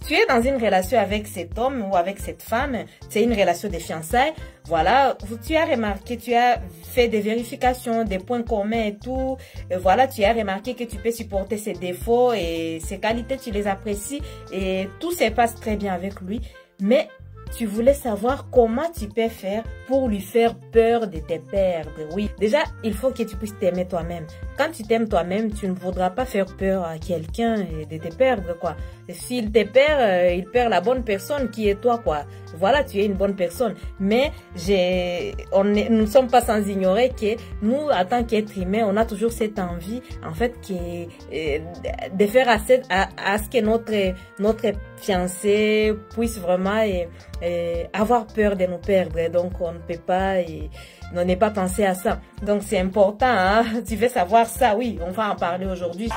tu es dans une relation avec cet homme ou avec cette femme, c'est une relation de fiançailles, voilà, tu as remarqué, tu as fait des vérifications, des points communs et tout, et voilà, tu as remarqué que tu peux supporter ses défauts et ses qualités, tu les apprécies et tout se passe très bien avec lui, mais tu voulais savoir comment tu peux faire pour lui faire peur de te perdre. Oui, déjà, il faut que tu puisses t'aimer toi-même. Quand tu t'aimes toi-même, tu ne voudras pas faire peur à quelqu'un de te perdre, quoi. S'il te perd, il perd la bonne personne qui est toi, quoi. Voilà, tu es une bonne personne. Mais nous ne sommes pas sans ignorer que nous, en tant qu'être humain, on a toujours cette envie, en fait, de faire à ce que notre fiancé puisse vraiment avoir peur de nous perdre. Donc, on ne peut pas on n'est pas pensé à ça. Donc, c'est important, hein? Tu veux savoir ça? Oui, on va en parler aujourd'hui.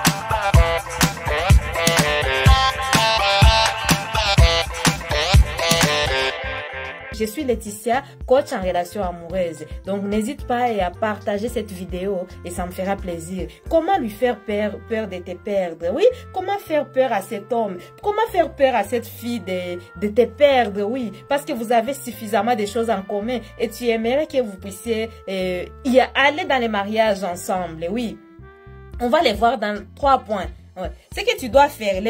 Je suis Laetitia, coach en relation amoureuse. Donc, n'hésite pas à partager cette vidéo et ça me fera plaisir. Comment lui faire peur de te perdre? Oui, comment faire peur à cet homme? Comment faire peur à cette fille de te perdre? Oui, parce que vous avez suffisamment de choses en commun et tu aimerais que vous puissiez aller dans les mariages ensemble. Oui, on va les voir dans 3 points. Ouais. Ce que tu dois faire,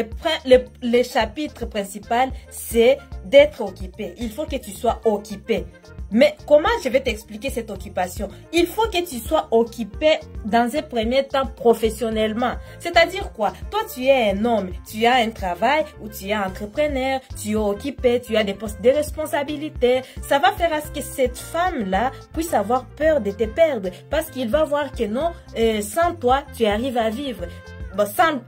le chapitre principal, c'est d'être occupé. Il faut que tu sois occupé. Mais comment je vais t'expliquer cette occupation? Il faut que tu sois occupé dans un premier temps professionnellement. C'est-à-dire quoi? Toi, tu es un homme, tu as un travail ou tu es entrepreneur, tu es occupé, tu as des postes de responsabilité. Ça va faire à ce que cette femme-là puisse avoir peur de te perdre parce qu'il va voir que non, sans toi, tu arrives à vivre. Sans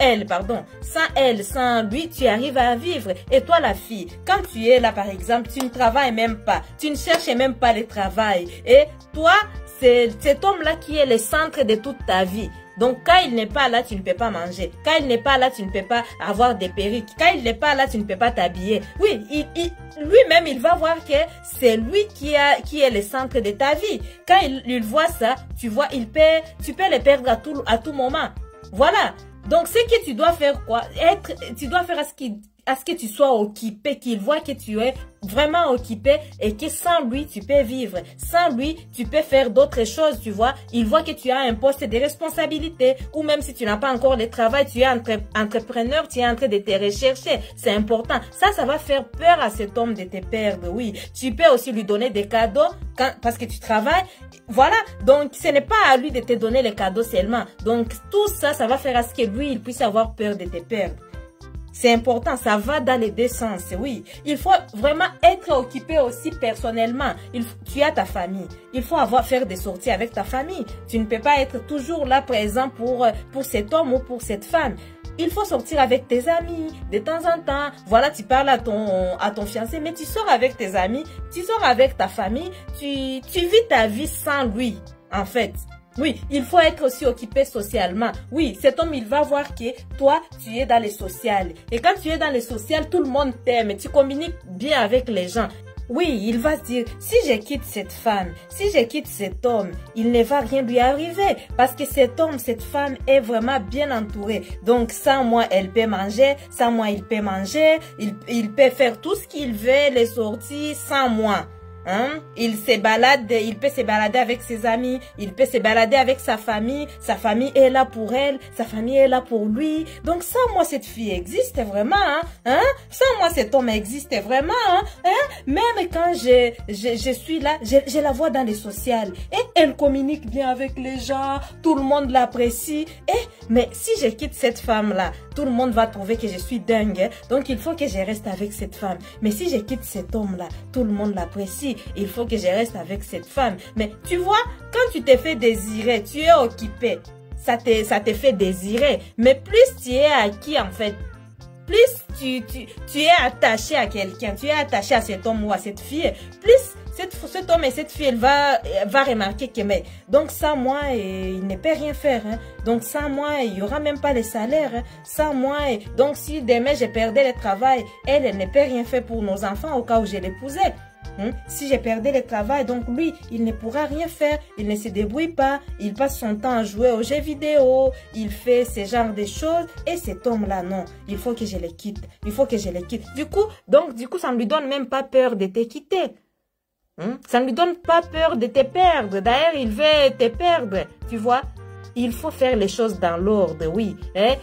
elle, sans lui, tu arrives à vivre. Et toi, la fille, quand tu es là, par exemple, tu ne travailles même pas, tu ne cherches même pas le travail. Et toi, c'est cet homme-là qui est le centre de toute ta vie. Donc, quand il n'est pas là, tu ne peux pas manger. Quand il n'est pas là, tu ne peux pas avoir des perruques. Quand il n'est pas là, tu ne peux pas t'habiller. Oui, lui-même, il va voir que c'est lui qui est le centre de ta vie. Quand il voit ça, tu vois, tu peux le perdre à tout moment. Voilà. Donc, ce que tu dois faire quoi? Tu dois faire à ce que tu sois occupé, qu'il voit que tu es vraiment occupé et que sans lui, tu peux vivre. Sans lui, tu peux faire d'autres choses, tu vois. Il voit que tu as un poste de responsabilité ou même si tu n'as pas encore le travail, tu es entrepreneur, tu es en train de te rechercher. C'est important. Ça va faire peur à cet homme de te perdre, oui. Tu peux aussi lui donner des cadeaux parce que tu travailles. Voilà. Donc, ce n'est pas à lui de te donner les cadeaux seulement. Donc, tout ça, ça va faire à ce que lui, il puisse avoir peur de te perdre. C'est important, ça va dans les deux sens, oui. Il faut vraiment être occupé aussi personnellement. Tu as ta famille. Il faut faire des sorties avec ta famille. Tu ne peux pas être toujours là présent pour cet homme ou pour cette femme. Il faut sortir avec tes amis de temps en temps. Voilà, tu parles à ton fiancé, mais tu sors avec tes amis, tu sors avec ta famille, tu vis ta vie sans lui, en fait. Oui, il faut être aussi occupé socialement. Oui, cet homme, il va voir que toi, tu es dans le social. Et quand tu es dans le social, tout le monde t'aime. Tu communiques bien avec les gens. Oui, il va se dire, si je quitte cette femme, si je quitte cet homme, il ne va rien lui arriver. Parce que cet homme, cette femme est vraiment bien entourée. Donc, sans moi, elle peut manger. Sans moi, il peut manger. Il peut faire tout ce qu'il veut, les sorties, sans moi. Hein? Il peut se balader avec ses amis, il peut se balader avec sa famille est là pour elle, sa famille est là pour lui. Donc sans moi cette fille existe vraiment, hein? Sans moi cet homme existe vraiment, hein? Même quand je suis là, je la vois dans les sociales et elle communique bien avec les gens, tout le monde l'apprécie. Mais si je quitte cette femme là, tout le monde va trouver que je suis dingue, hein? Donc il faut que je reste avec cette femme. Mais si je quitte cet homme là, tout le monde l'apprécie. Il faut que je reste avec cette femme. Mais tu vois, quand tu te fais désirer, tu es occupé. Ça te fait désirer. Mais plus tu es acquis en fait, plus tu es attaché à quelqu'un, tu es attaché à cet homme ou à cette fille, plus cet homme et cette fille, elle va remarquer que mais donc sans moi, il ne peut rien faire. Hein. Donc sans moi, il n'y aura même pas les salaires. Hein. Sans moi, donc si demain je perdais le travail, elle ne peut rien faire pour nos enfants au cas où je l'épousais. Si j'ai perdu le travail, donc lui, il ne pourra rien faire, il ne se débrouille pas, il passe son temps à jouer aux jeux vidéo, il fait ce genre de choses, et cet homme-là, non, il faut que je le quitte, il faut que je le quitte. Du coup, ça ne lui donne même pas peur de te quitter. Ça ne lui donne pas peur de te perdre. D'ailleurs, il veut te perdre, tu vois. Il faut faire les choses dans l'ordre, oui. Et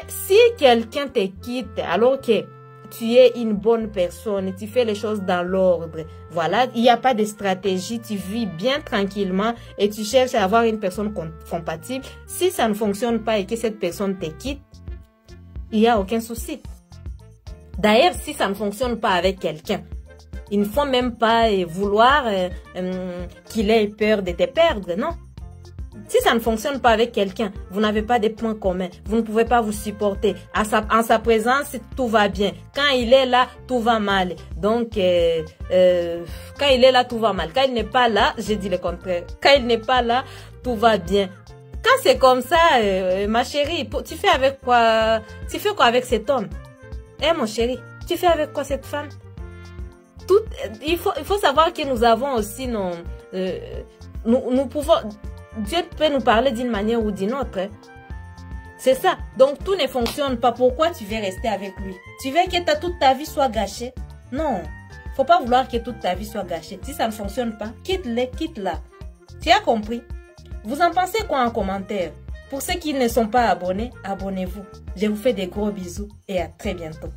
si quelqu'un te quitte, alors que tu es une bonne personne, tu fais les choses dans l'ordre, voilà, il n'y a pas de stratégie, tu vis bien tranquillement et tu cherches à avoir une personne compatible. Si ça ne fonctionne pas et que cette personne te quitte, il n'y a aucun souci. D'ailleurs, si ça ne fonctionne pas avec quelqu'un, il ne faut même pas vouloir qu'il ait peur de te perdre, non. Si ça ne fonctionne pas avec quelqu'un, vous n'avez pas de points communs, vous ne pouvez pas vous supporter. En sa présence, tout va bien. Quand il est là, tout va mal. Donc, quand il est là, tout va mal. Quand il n'est pas là, je dis le contraire. Quand il n'est pas là, tout va bien. Quand c'est comme ça, ma chérie, tu fais avec quoi? Tu fais quoi avec cet homme? Mon chéri, tu fais avec quoi cette femme? Il faut savoir que nous avons aussi nous pouvons... Dieu peut nous parler d'une manière ou d'une autre. C'est ça. Donc, tout ne fonctionne pas. Pourquoi tu veux rester avec lui? Tu veux que toute ta vie soit gâchée? Non. Faut pas vouloir que toute ta vie soit gâchée. Si ça ne fonctionne pas, quitte-le, quitte-la. Tu as compris? Vous en pensez quoi en commentaire? Pour ceux qui ne sont pas abonnés, abonnez-vous. Je vous fais des gros bisous et à très bientôt.